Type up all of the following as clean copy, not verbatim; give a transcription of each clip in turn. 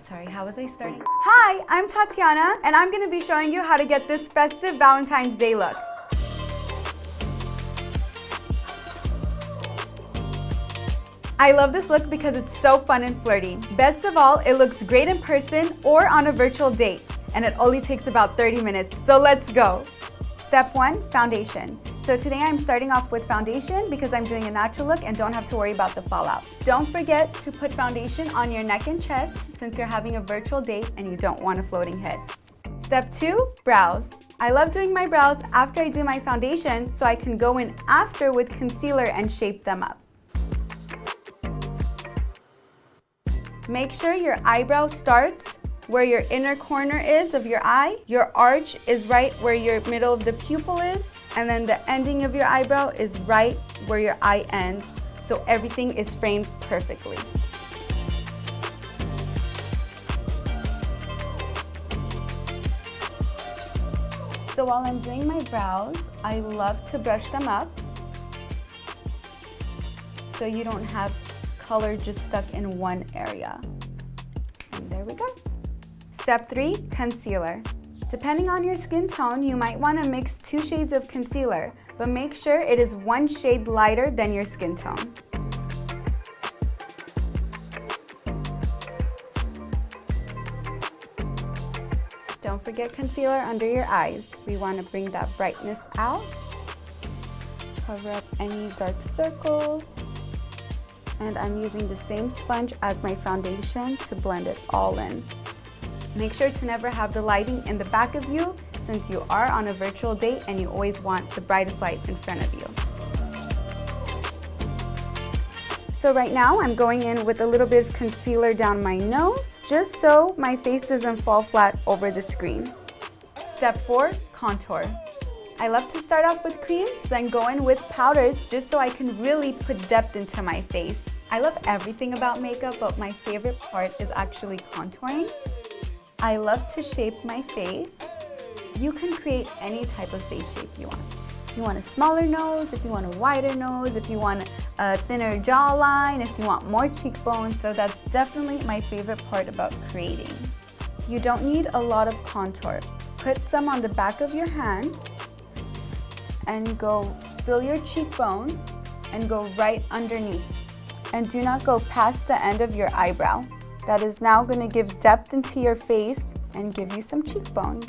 Sorry, how was I starting? Hi, I'm Tatiyana, and I'm gonna be showing you how to get this festive Valentine's Day look. I love this look because it's so fun and flirty. Best of all, it looks great in person or on a virtual date, and it only takes about 30 minutes, so let's go. Step 1, foundation. So today I'm starting off with foundation because I'm doing a natural look and don't have to worry about the fallout. Don't forget to put foundation on your neck and chest since you're having a virtual date and you don't want a floating head. Step 2, brows. I love doing my brows after I do my foundation so I can go in after with concealer and shape them up. Make sure your eyebrow starts where your inner corner is of your eye. Your arch is right where your middle of the pupil is. And then the ending of your eyebrow is right where your eye ends, so everything is framed perfectly. So while I'm doing my brows, I love to brush them up so you don't have color just stuck in one area. And there we go. Step 3, concealer. Depending on your skin tone, you might want to mix 2 shades of concealer, but make sure it is 1 shade lighter than your skin tone. Don't forget concealer under your eyes. We want to bring that brightness out, cover up any dark circles, and I'm using the same sponge as my foundation to blend it all in. Make sure to never have the lighting in the back of you since you are on a virtual date and you always want the brightest light in front of you. So right now I'm going in with a little bit of concealer down my nose just so my face doesn't fall flat over the screen. Step 4, contour. I love to start off with creams, then go in with powders just so I can really put depth into my face. I love everything about makeup, but my favorite part is actually contouring. I love to shape my face. You can create any type of face shape you want. If you want a smaller nose, if you want a wider nose, if you want a thinner jawline, if you want more cheekbones, so that's definitely my favorite part about creating. You don't need a lot of contour. Put some on the back of your hand and go fill your cheekbone and go right underneath. And do not go past the end of your eyebrow. That is now going to give depth into your face and give you some cheekbones.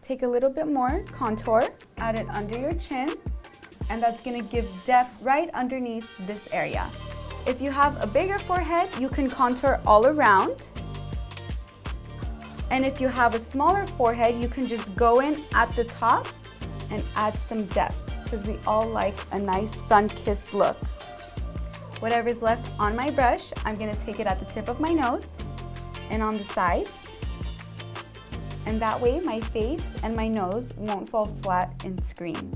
Take a little bit more contour, add it under your chin, and that's going to give depth right underneath this area. If you have a bigger forehead, you can contour all around. And if you have a smaller forehead, you can just go in at the top and add some depth, because we all like a nice sun-kissed look. Whatever's left on my brush, I'm going to take it at the tip of my nose and on the sides. And that way my face and my nose won't fall flat in screen.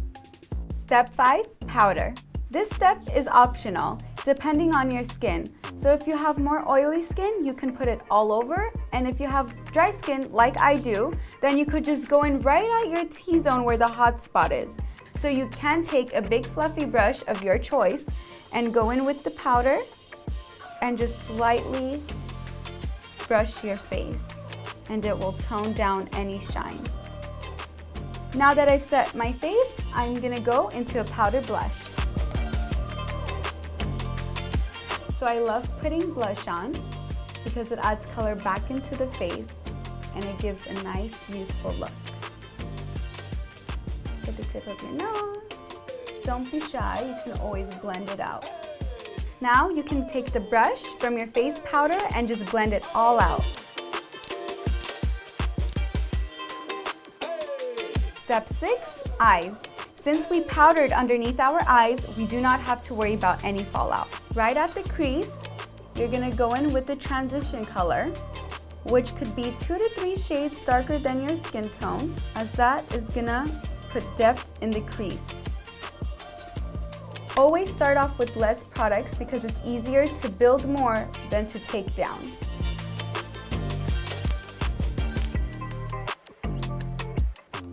Step 5, powder. This step is optional, depending on your skin. So if you have more oily skin, you can put it all over. And if you have dry skin, like I do, then you could just go in right at your T-zone where the hot spot is. So you can take a big fluffy brush of your choice and go in with the powder and just slightly brush your face, and it will tone down any shine. Now that I've set my face, I'm gonna go into a powder blush. So I love putting blush on because it adds color back into the face and it gives a nice youthful look. At the tip of your nose. Don't be shy, you can always blend it out. Now you can take the brush from your face powder and just blend it all out. Step 6, eyes. Since we powdered underneath our eyes, we do not have to worry about any fallout. Right at the crease, you're gonna go in with the transition color, which could be 2 to 3 shades darker than your skin tone, as that is gonna put depth in the crease. Always start off with less products because it's easier to build more than to take down.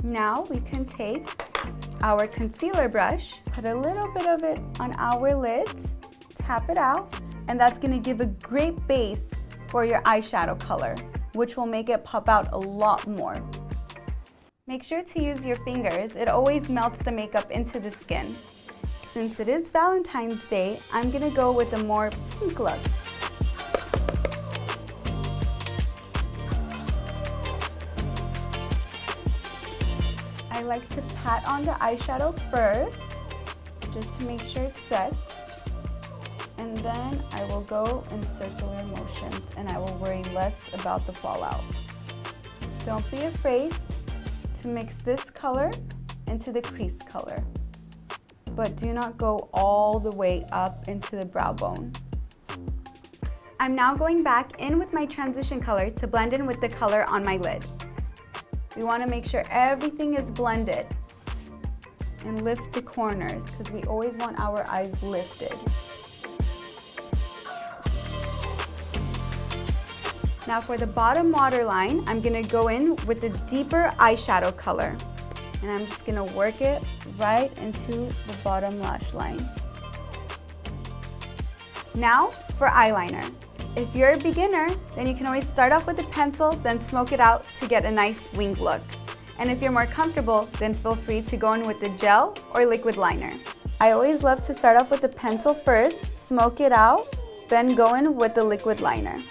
Now we can take our concealer brush, put a little bit of it on our lids, tap it out, and that's gonna give a great base for your eyeshadow color, which will make it pop out a lot more. Make sure to use your fingers. It always melts the makeup into the skin. Since it is Valentine's Day, I'm gonna go with a more pink look. I like to pat on the eyeshadow first, just to make sure it's set. And then I will go in circular motions and I will worry less about the fallout. Don't be afraid to mix this color into the crease color, but do not go all the way up into the brow bone. I'm now going back in with my transition color to blend in with the color on my lid. We want to make sure everything is blended and lift the corners because we always want our eyes lifted. Now for the bottom waterline, I'm going to go in with the deeper eyeshadow color. And I'm just going to work it right into the bottom lash line. Now for eyeliner. If you're a beginner, then you can always start off with a pencil, then smoke it out to get a nice winged look. And if you're more comfortable, then feel free to go in with the gel or liquid liner. I always love to start off with the pencil first, smoke it out, then go in with the liquid liner.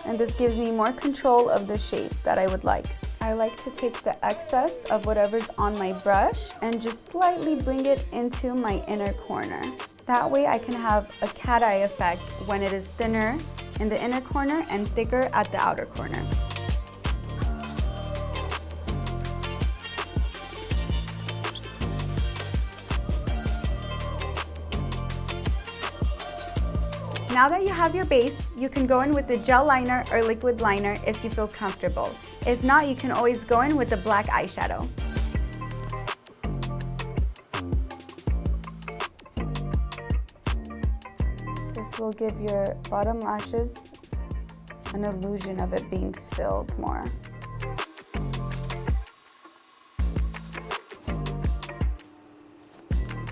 And this gives me more control of the shape that I would like. I like to take the excess of whatever's on my brush and just slightly bring it into my inner corner. That way I can have a cat eye effect when it is thinner in the inner corner and thicker at the outer corner. Now that you have your base, you can go in with the gel liner or liquid liner if you feel comfortable. If not, you can always go in with the black eyeshadow. This will give your bottom lashes an illusion of it being filled more.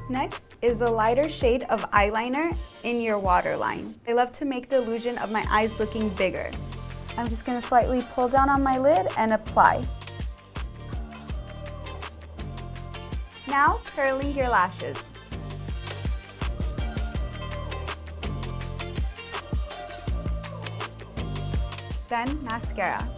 Next is a lighter shade of eyeliner in your waterline. I love to make the illusion of my eyes looking bigger. I'm just going to slightly pull down on my lid and apply. Now curling your lashes. Then mascara.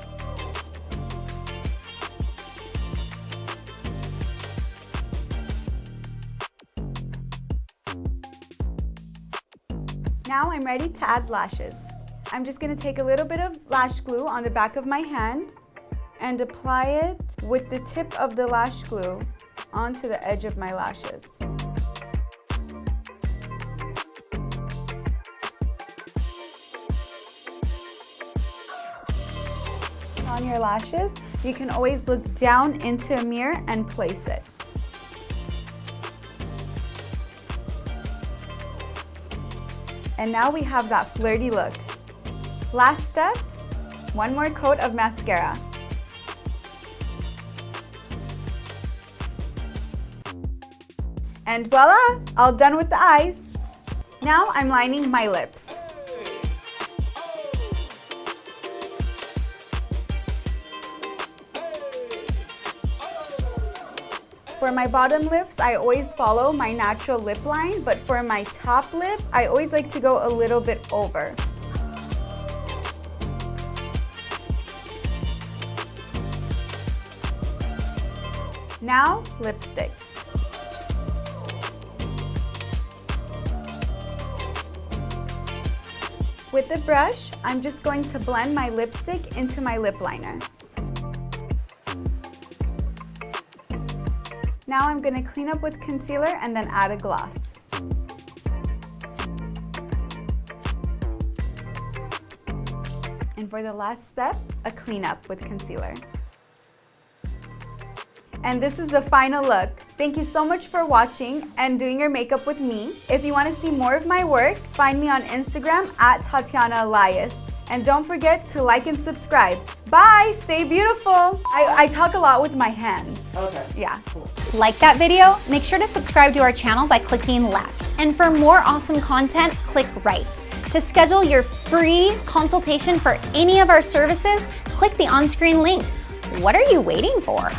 Now I'm ready to add lashes. I'm just going to take a little bit of lash glue on the back of my hand and apply it with the tip of the lash glue onto the edge of my lashes. On your lashes, you can always look down into a mirror and place it. And now we have that flirty look. Last step, one more coat of mascara. And voila, all done with the eyes. Now I'm lining my lips. For my bottom lips, I always follow my natural lip line, but for my top lip, I always like to go a little bit over. Now, lipstick. With the brush, I'm just going to blend my lipstick into my lip liner. Now I'm going to clean up with concealer and then add a gloss. And for the last step, a cleanup with concealer. And this is the final look. Thank you so much for watching and doing your makeup with me. If you want to see more of my work, find me on Instagram at Tatiyana Elias. And don't forget to like and subscribe. Bye, stay beautiful. I talk a lot with my hands. Okay. Yeah. Cool. Like that video? Make sure to subscribe to our channel by clicking left. And for more awesome content, click right. To schedule your free consultation for any of our services, click the on-screen link. What are you waiting for?